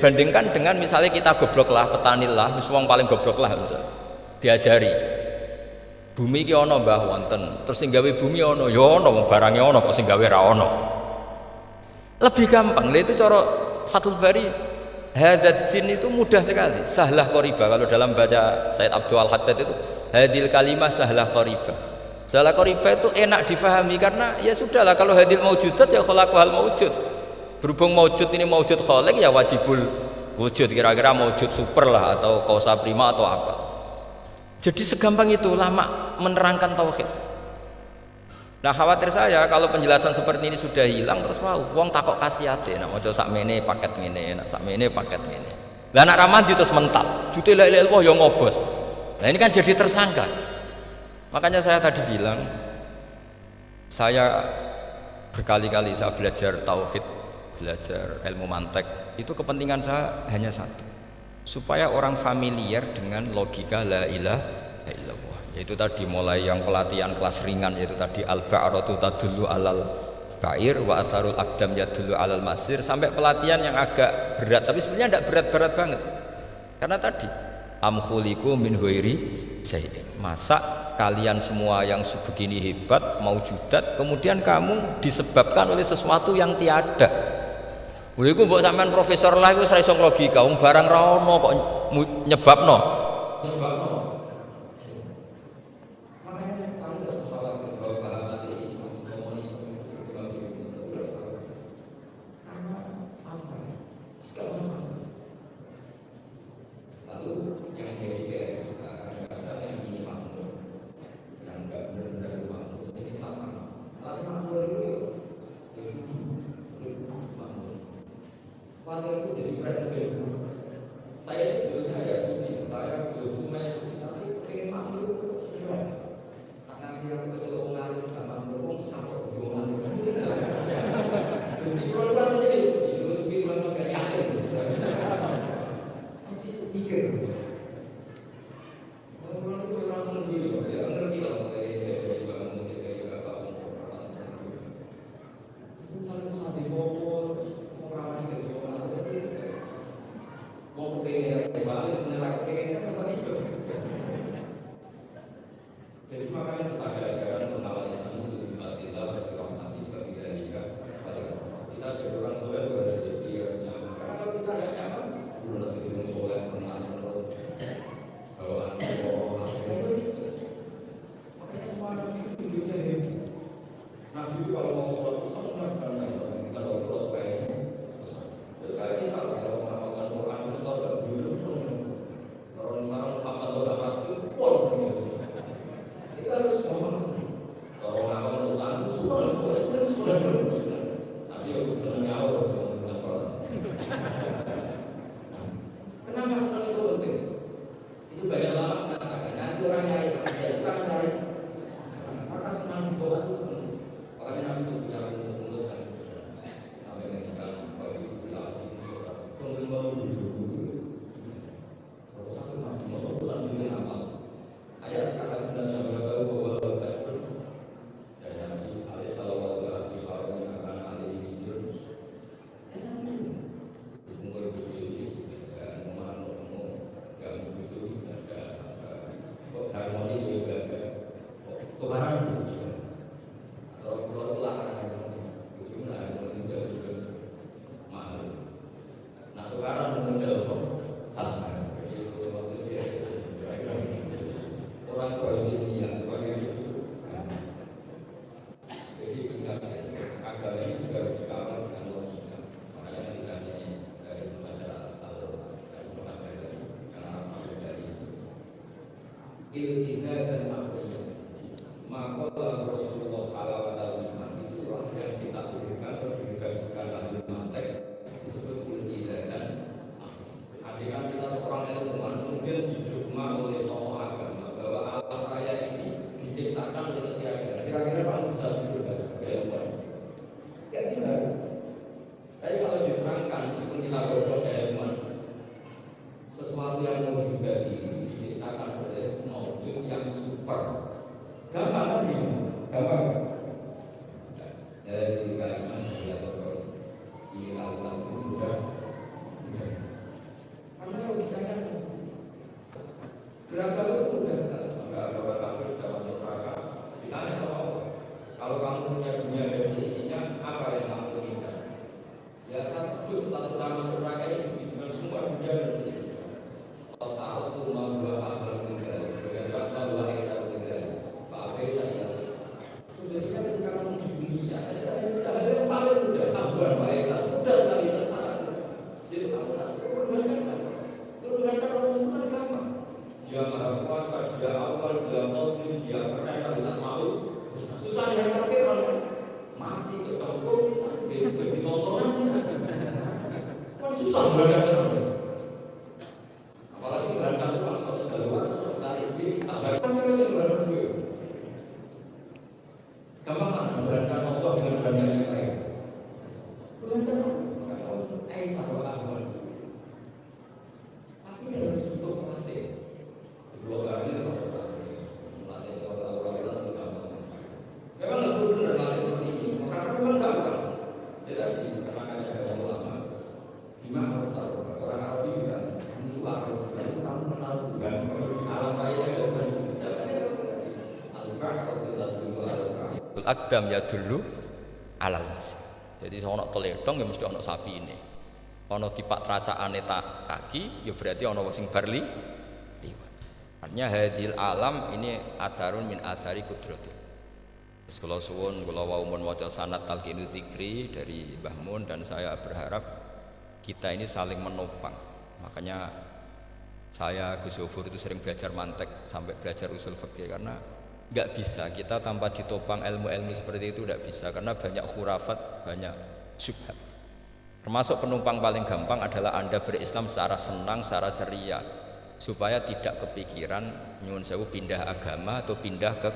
Bandingkan dengan misalnya kita goblok lah, petani lah, wong paling goblok lah misalnya diajari bumi ki ana mbah wonten, terus sing gawe bumi ana ya ana, wong barange ana kok sing gawe ra ana. Lebih gampang. Lah itu cara Fathul Bari hadaddin itu mudah sekali, sahlah qoriba. Kalau dalam baca Said Abdul Al-Haddad itu hadil kalimah sahlah qoriba. Sahlah qoriba itu enak difahami karena ya sudahlah, kalau hadil maujudat ya khalaqahal maujud. Berhubung maujud ini maujud khaliq ya wajibul wujud, kira-kira maujud super lah atau kausa prima atau apa. Jadi segampang itu ulama menerangkan tauhid. Nah khawatir saya kalau penjelasan seperti ini sudah hilang terus wow, wong takok kasihate, nak maca sakmene paket ngene, nak sakmene paket ngene. Lah nak ramadi terus mental, jute la ilaha illallah ya ngobos. Nah ini kan jadi tersangka. Makanya saya tadi bilang, saya berkali-kali saya belajar tauhid, belajar ilmu mantek, itu kepentingan saya hanya satu, supaya orang familiar dengan logika la ilaha illallah. Yaitu tadi mulai yang pelatihan kelas ringan, yaitu tadi al-ba'ratu tadullu alal ba'ir wa atharul aqdam yadullu alal masir, sampai pelatihan yang agak berat, tapi sebenarnya tidak berat-berat banget. Karena tadi am khuliqu min ghairi syai'in. Masa kalian semua yang begini hebat maujudat kemudian kamu disebabkan oleh sesuatu yang tiada. Lha iku mbok sampean profesor lah iku ora iso logika, wong barang ra ono kok nyebabno. khawatir itu jadi presiden. Saya sebetulnya ya sufi, saya semuanya sufi, tapi pengen mati itu sebenarnya. Karena dia betul mengalir dalam berhubung sampai berhubung mengalir. Jadi kalau pas jadi sufi langsung dari akhir. Tapi pikir. Orang itu rasa sendiri, dia ngerti lah. Jadi makanya saya ajaran tentang Islam itu dibatilah berkirahmati bagi kita. Kita jadi orang soleh harus jadi harus nyaman. Karena kalau kita tidak nyaman, belum lagi orang soleh pernah menurut kalau anda itu makanya semua nabi itu hidupnya happy. Nabi itu kalau mau sholat itu senang karena kita kalau sholat baik. Terus kali kalau mengamalkan Quran itu sholat dulu orang sekarang hafal atau tak waktu pol semua. Kita harus ngomong sendiri. Kalau ngamal Quran itu sudah dulu. Tapi aku senang nyawur dengan kelas. Kenapa senang itu penting? Itu banyak lama mengatakan nanti orang nyari maksiat, bukan cari. Maka senang dibawa itu penting. Makanya Nabi itu punya rumus-rumus yang sederhana. Sampai mengingatkan bagi kita ini sudah mau dulu. Kalau satu nabi masuk Quran ini amal. Ayat kata Bunda Syabda bahwa Rasul saya Nabi alaihi salawatu alaihi wasallam akan alaihi misir. Mungkin itu dan mengenai jam itu ada harmonis juga ada kebaran juga. Atau pulang harmonis jumlah harmonis juga mahal. Nah kebaran model sama. Orang itu harus ilmiah sebagai itu. Jadi ingat agama ini juga harus dikawal dengan logika. Makanya tidak hanya dari masyarakat atau dari masyarakat karena dari ilmiah dan makhluknya. Maka Rasulullah SAW itu orang yang ditakdirkan atau dikasihkan dalam mantek disebut ilmiah dan artinya kita seorang ilmuwan kemudian didogma oleh tokoh agama bahwa alam raya ini diciptakan oleh tiada. Kira-kira kamu bisa berubah sebagai ilmuwan? Ya bisa. Tapi kalau diterangkan meskipun kita bodoh kayak ilmuwan, sesuatu yang wujud ini diciptakan oleh wujud yang super. Gampang kan ini? Gampang. Dari kalimat saya atau ilalah mudah. Karena kalau ditanya beragama itu mudah sekali. Sampai agama kamu sudah masuk neraka ditanya sama Allah, kalau kamu punya dunia dan seisinya, apa yang kamu inginkan? Ya satu status sama masuk neraka ini mesti dengan semua dunia dan seisinya. Kalau tahu itu mau dua abad tinggal, sebagai kata dua ekstra tinggal, Pak Abe tak jelas. Sebenarnya ketika kamu di dunia, saya ini hal yang paling mudah, abad dua ekstra, mudah sekali tersalah. Jadi kamu tak suka berdoa. Tuhan Allah itu kan gampang. Dia maha kuasa, dia awal, dia qadir, dia perkasa, dia malu. Susah yang terakhir kalau mati kecemplung misalnya, dia jadi tontonan misalnya. Kan susah beragam. Apalagi beragam itu kan suatu jalan, suatu tarik diri, tarik kan yang beragam juga. Gampang kan beragam Allah dengan banyaknya mereka. Beragam Allah, Aisyah wa ini harus butuh pelatih. Di Pulau ini harus melatih sekolah orang itu gampang. Memang nggak perlu melatih seperti ini, karena memang gampang. Tetapi karena ada ulama, gimana harus tahu? Orang Arab juga luar, kamu kenal bukan? Alam raya itu bukan bicara. Al-Qur'an kalau kita dulu Al-Qur'an. Al-Aqdam ya dulu alal masih. Jadi sono teledong ya mesti ono sapi ini. Ono tipak tracakane tak kaki, ya berarti ono sing barli liwat. Artinya hadil alam ini atharun min athari kudratil. Terus kalau suwun, kalau wau mun waca sanad talqinu dzikri dari Mbah Mun dan saya berharap kita ini saling menopang. Makanya saya Gus Yofur itu sering belajar mantek sampai belajar usul fikih karena nggak bisa kita tanpa ditopang ilmu-ilmu seperti itu, nggak bisa karena banyak khurafat, banyak syubhat. Termasuk penumpang paling gampang adalah Anda berislam secara senang, secara ceria, supaya tidak kepikiran nyuwun sewu pindah agama atau pindah ke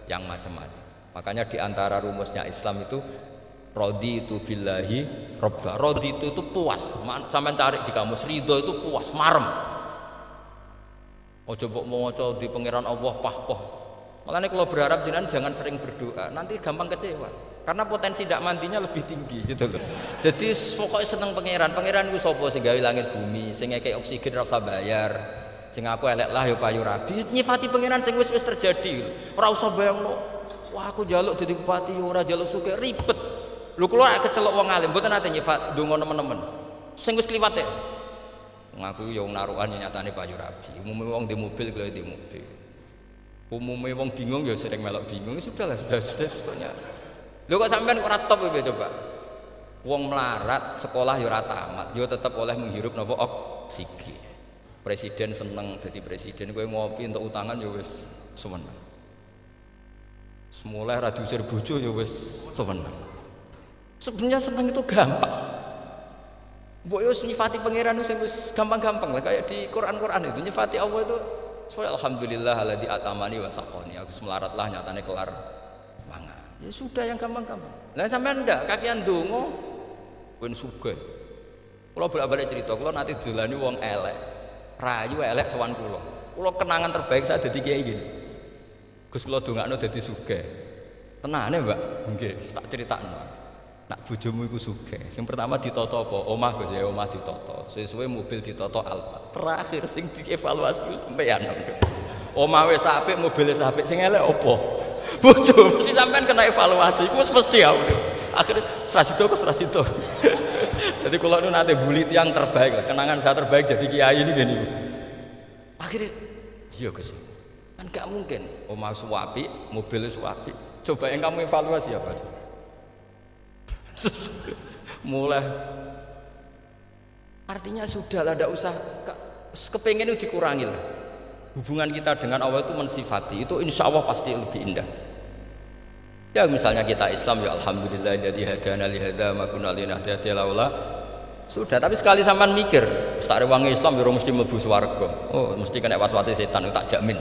yang macam-macam. Makanya di antara rumusnya Islam itu raditu billahi robba. Raditu itu puas. Sampai cari di kamus, ridho itu puas, marem. Ojo mbok maca di pangeran Allah pah-pah. Makanya kalau berharap jangan sering berdoa, nanti gampang kecewa. Karena potensi tidak mandinya lebih tinggi gitu loh. Jadi pokoknya seneng pangeran itu sapa sing gawe langit bumi, sing ngekek oksigen ora usah bayar. Sing aku elek lah ya payu rabi. Nyifati pangeran sing wis terjadi. Ora usah bayangno, wah aku njaluk dadi bupati ora njaluk sugih ribet. Lho kula kecelok wong alim mboten nate nyifat donga nemen-nemen. Sing wis kliwat e. Ngaku ya wong narukan nyatane payu rabi. Umume wong di mobil kaya di mobil. Umume wong bingung ya sering melok bingung. Sudah pokoknya. Lho kok sampean ora top iki coba. Wong melarat sekolah ya ora tamat, ya tetep oleh menghirup napa oksigen. Presiden seneng dadi presiden, kowe ngopi untuk utangan ya wis semeneng. Semulai ra diusir bojo ya wis semeneng. Sebenarnya seneng itu gampang. Mbok yo nyifati pangeran sing wis gampang-gampang lah kayak di Quran itu nyifati Allah itu supaya alhamdulillah alladzi atamani wa saqani. Aku melarat lah nyatane kelar mangan. Ya sudah yang gampang-gampang. Lah sampean ndak kakian donga ben sugih. Kula bolak-balik cerita, kula nanti dolani wong elek. Rayu elek sowan kula. Kula kenangan terbaik saya dadi kiai gini. Gus kula dongakno dadi sugih. Tenane, Mbak? Nggih, tak critakno. Nak bojomu iku sugih. Sing pertama ditata apa? Omah Gus ya, omah ditata. Sesuai mobil ditata Alfa. Terakhir sing dievaluasi ku sampean. Omah wis apik, mobil wis apik, sing elek apa? Bojo mesti sampean kena evaluasi iku mesti ya. Akhirnya serasito. Jadi kalau itu nanti bully tiang terbaik lah. Kenangan saya terbaik jadi kiai ini gini. Akhirnya iya Gus. Kan gak mungkin omah suwapi, mobil suwapi. Coba yang kamu evaluasi apa? Mulai artinya sudah lah, tidak usah kepengen itu dikurangi lah. Hubungan kita dengan Allah itu mensifati itu insya Allah pasti lebih indah. Ya misalnya kita Islam ya alhamdulillah alladzi hadana li hadza ma kunna linahtadiya laula. Sudah, tapi sekali sampean mikir, tak rewangi Islam ya mesti mlebu swarga. Oh, mesti kena was-wase setan tak jamin.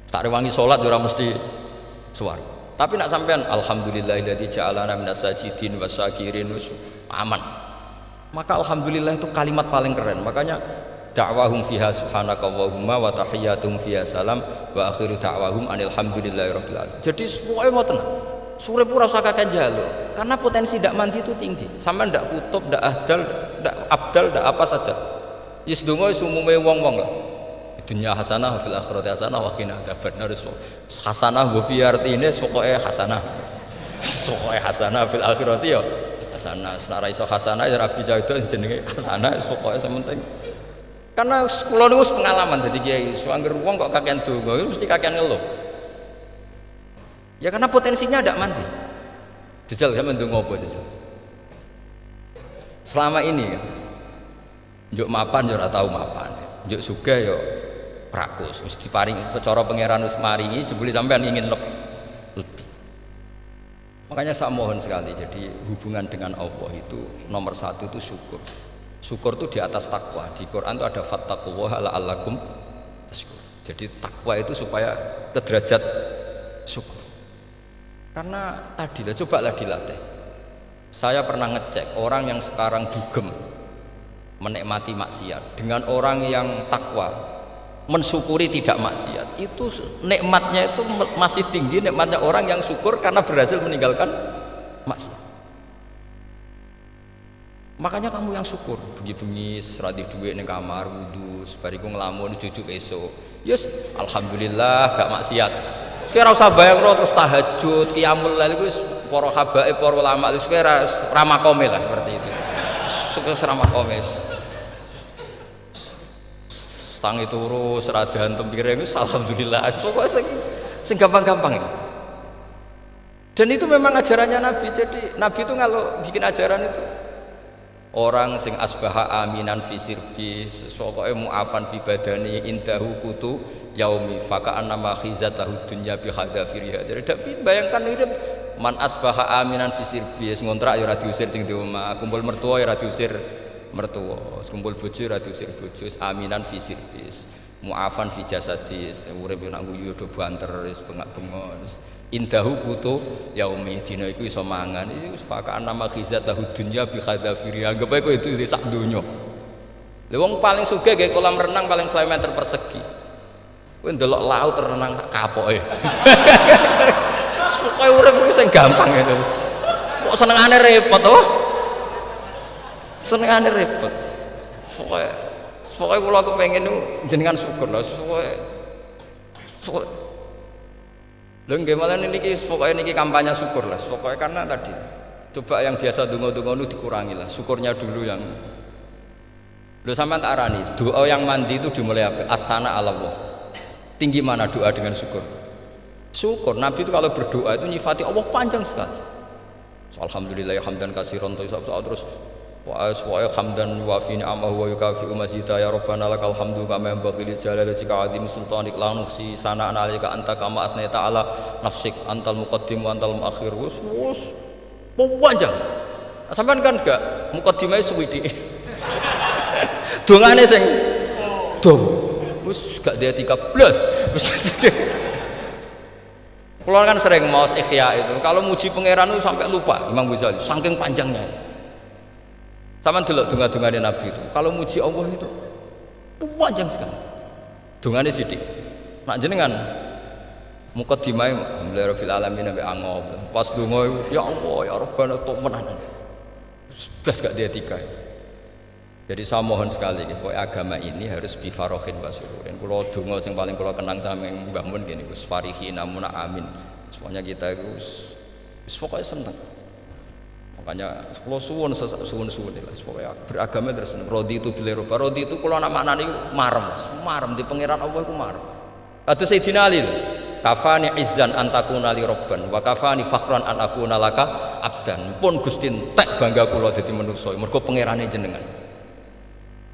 Tak rewangi salat ya mesti swarga. Tapi nak sampean alhamdulillah alladzi ja'alana minas sajidin wasyakirin aman. Maka alhamdulillah itu kalimat paling keren. Makanya da'wahum fiha subhanakallahumma wa tahiyyatuhum fiha salam wa akhiru da'wahum alhamdulillahirabbil alamin. Jadi pokoke ngoten. Surip ora usah kakek njaluk karena potensi ndak mandi itu tinggi. Sampeyan ndak kutub, ndak ahdal, ndak abdal, ndak apa saja. Yes donga wis umume wong-wong lah. Dunya hasanah fil akhirati hasanah wa qina adzabannar. Hasanah mbok piye artine pokoke hasanah. Pokoke hasanah fil akhirati ya hasanah. Nek iso hasanah ya rabi jauh jenenge hasanah pokoke sementing. Karena kula niku pengalaman dadi kiai, anggere wong kok kakean donga mesti kakean ngeluh. Ya karena potensinya ndak mandi. Jajal sampean ndonga apa jajal? Selama ini kan njuk mapan yo ora tau mapan. Njuk sugih yo prakus, wis diparingi cara pangeran wis maringi jebule sampean ingin lebih. Makanya saya mohon sekali, jadi hubungan dengan Allah itu nomor satu itu syukur. Syukur itu di atas takwa. Di Quran itu ada fattaqullaha la'allakum tashkur. Jadi takwa itu supaya ke derajat syukur. Karena tadi lah, cobalah dilatih. Saya pernah ngecek orang yang sekarang dugem menikmati maksiat dengan orang yang takwa mensyukuri tidak maksiat, itu nikmatnya itu masih tinggi nikmatnya orang yang syukur karena berhasil meninggalkan maksiat. Makanya kamu yang syukur, bengi-bengi serati duit ning kamar wudu, sebariku ngelamun jujuk esok. Yes, alhamdulillah gak maksiat. Sekira usah bayangno terus tahajud, qiyamul lail iku para habaib, para ulama itu sekira ramakome lah seperti itu. Sekira ramakome. Tangi turu seradahan tempiring itu alhamdulillah. Pokoke sing gampang-gampang. Dan itu memang ajarannya Nabi. Jadi Nabi itu kalau bikin ajaran itu orang sing asbaha aminan fi sirbi sesuatu mu'afan fi badani indahu kutu yaumi faka annama khizat lahu dunya bi hadafiriha. Jadi bayangkan Man asbaha aminan fi sirbi, ngontrak ya ora diusir sing di omah, kumpul mertua ya ora diusir mertua, kumpul bojo ya ora diusir bojo, aminan fi sirbi, mu'afan fi jasadis, urip yo nak guyu do banter wis bengak-bengok. Indahu putu yaumi dina iku iso mangan. Iki wis fakaan nama khizat lahu dunya bi khadafiri. Anggap ae kowe itu sak donya. Lha wong paling sugih gawe kolam renang paling 1 meter persegi. Kowe ndelok laut renang sak kapoke. Pokoke urip kuwi sing gampang itu. Kok senengane repot to? Senengane repot. Pokoke kula kepengin jenengan syukur lho. Pokoke lho nggih malah niki pokoke niki kampanye syukur lah. Pokoke karena tadi coba yang biasa donga-donga nu dikurangi lah. Syukurnya dulu yang lho sampean tak arani, doa yang mandi itu dimulai apa? As-sana 'ala Allah. Tinggi mana doa dengan syukur? Syukur. Nabi itu kalau berdoa itu nyifati Allah panjang sekali. Alhamdulillah hamdan katsiran terus wa hamdan wa fi ni'amahu wa yukafi mazida ya rabbana lakal hamdu kama yanbaghi li jalalika azim sultanik la nuhsi sana'an 'alaika anta kama athnayta 'ala nafsik antal muqaddim wa antal muakhir. Wus panjang. Sampean kan gak muqaddimah suwidi. Dongane sing dong wis gak dia 13 Kulo kan sering maos ikhya itu kalau muji pangeran itu sampai lupa Imam Ghazali saking panjangnya. Sama delok donga-dongane Nabi itu kalau muji Allah itu panjang sekali dongane sithik nak jenengan muqaddimah alhamdulillahirabbil alamin sampai angob pas donga ya Allah ya Rabbana tok menanan blas gak dia 3. Jadi saya mohon sekali, agama ini harus bifarohin wasururin. Kalau donga yang paling kalau kenang sama yang Mbah Mun gini, Gus Farihi namuna amin. Semuanya kita itu, pokoknya seneng. Makanya kalau suwun lah, pokoknya beragama terus seneng. Rodi itu bileroba, rodi itu kalau nama nani marem di pangeran Allah itu marem. Atau Sayyidina Ali, kafani izzan antakuna li robban, wa kafani fakhran an akuna laka abdan. Pun Gusti entek bangga kula dadi manusa, mergo pangerane jenengan.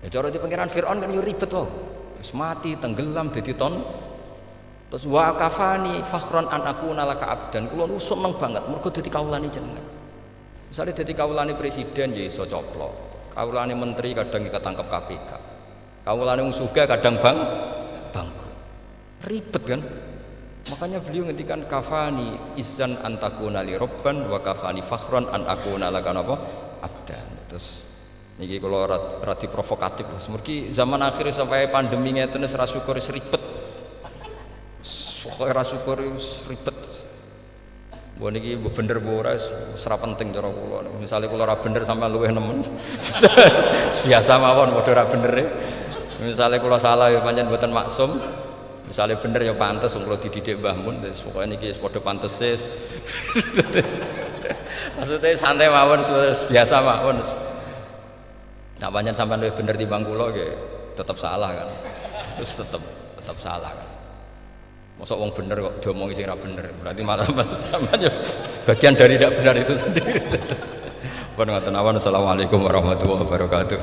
Ya cara di pangeran Fir'aun kan yo ribet wae. Wis mati, tenggelam dadi ton. Terus wa kafani fakhran an akuna laka abdan. Kula nu seneng banget mergo dadi kawulane jenengan. Misale dadi kawulane presiden ya iso coplok. Kawulane menteri kadang ketangkep KPK. Kawulane wong sugih kadang bangkrut. Ribet kan? Makanya beliau ngendikan kafani izzan antakuna li robban wa kafani fakhran an akuna laka napa abdan. Terus niki kalau rati provokatif lah. Semergi zaman akhir sampai pandemi ngeten wis ra syukur wis ribet. Pokoke ra syukur wis ribet. Mbok niki bener apa ora wis ora penting cara kula. Misale kula ora bener sampean luwih nemen. Biasa mawon padha ora benere. Misale kula salah ya pancen mboten maksum. Misale bener ya pantes wong kula dididik Mbah Mun. Wis pokoke niki wis padha pantese. Maksudnya santai mawon biasa mawon. Nah pancen sampean luwih bener timbang kula nggih tetep salah kan. Terus tetep salah kan. Mosok wong bener kok diomongi sing ora bener. Berarti malah sampean yo bagian dari tidak benar itu sendiri. Pun ngoten awan. Assalamualaikum warahmatullahi wabarakatuh.